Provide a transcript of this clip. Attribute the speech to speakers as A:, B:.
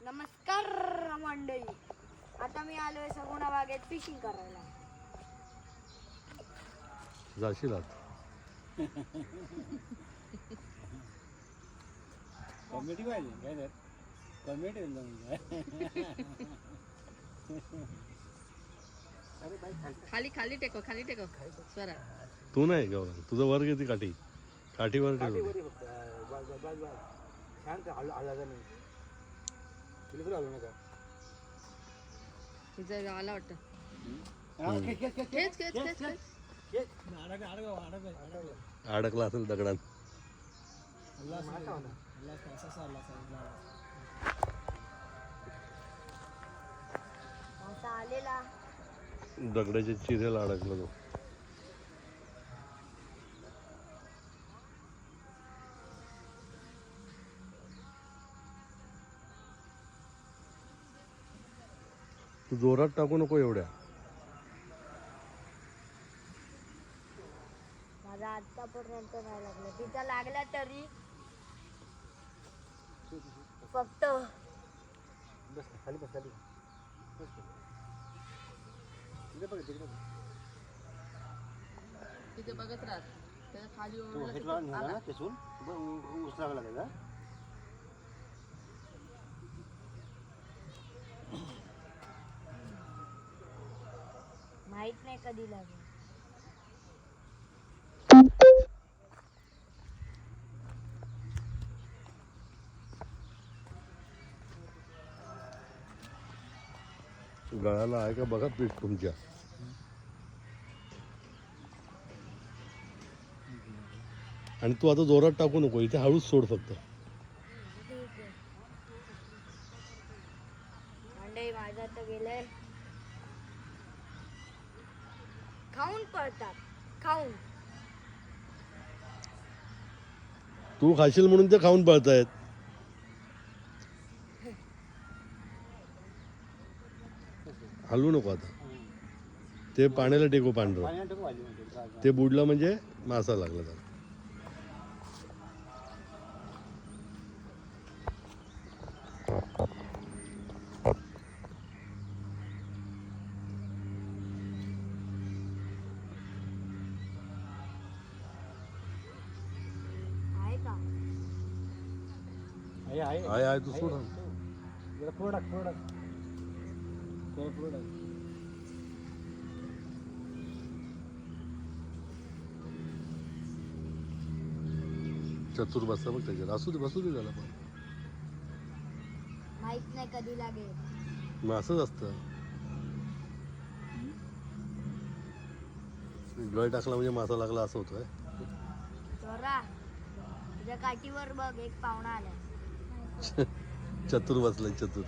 A: नमस्कार मंडळी, आता मी आलोय सगुणा बागेत फिशिंग करायला.
B: जाशील
C: कॉमेडी पाहिजे काय तर कॉमेडी
D: खाली खाली टेको स्वरा.
B: तू नाही का तुझं वर किती काठी काठीवर ठेव.
D: तिचं आला वाटतं.
B: अडकला असेल दगडात.
A: मासा आलेला.
B: दगडाच्या चिरेला अडकला तो. तू जोरात टाकू नको एवढ्या.
A: माझा आतापर्यंत नाही लागला, तिचा लागला तरी फक्त
C: खाली बस खाली
D: तिथे बघत राहत त्या खाली
C: उसरावा लागेल.
A: माहित नाही कधी लागेल.
B: गळाला आहे का बघा पीठ तुमच्या. आणि तू आता जोरात टाकू नको, इथे हळूच सोड फक्त.
A: ठीक आहे मंडळी, माझा तर गेलंय. खाऊन पळतात, खाऊन.
B: तू खाशील म्हणून ते खाऊन पळतायत. हलवू नको आता. ते पाण्याला टेको पांढरं. ते बुडलं म्हणजे मासा लागला त्याला.
A: आहे का?
B: आहे तू सोड. चतुर बसता बघ त्याच्यात. असू दे, बसू दे त्याला. पण
A: माहित नाही कधी लागेल.
B: मग असंच असतं. गळ टाकला म्हणजे मासा लागला असं होतं.
A: चोरा, तुझ्या काठीवर बघ, एक पाहुणा आला.
B: चतुर बसलाय चतुर.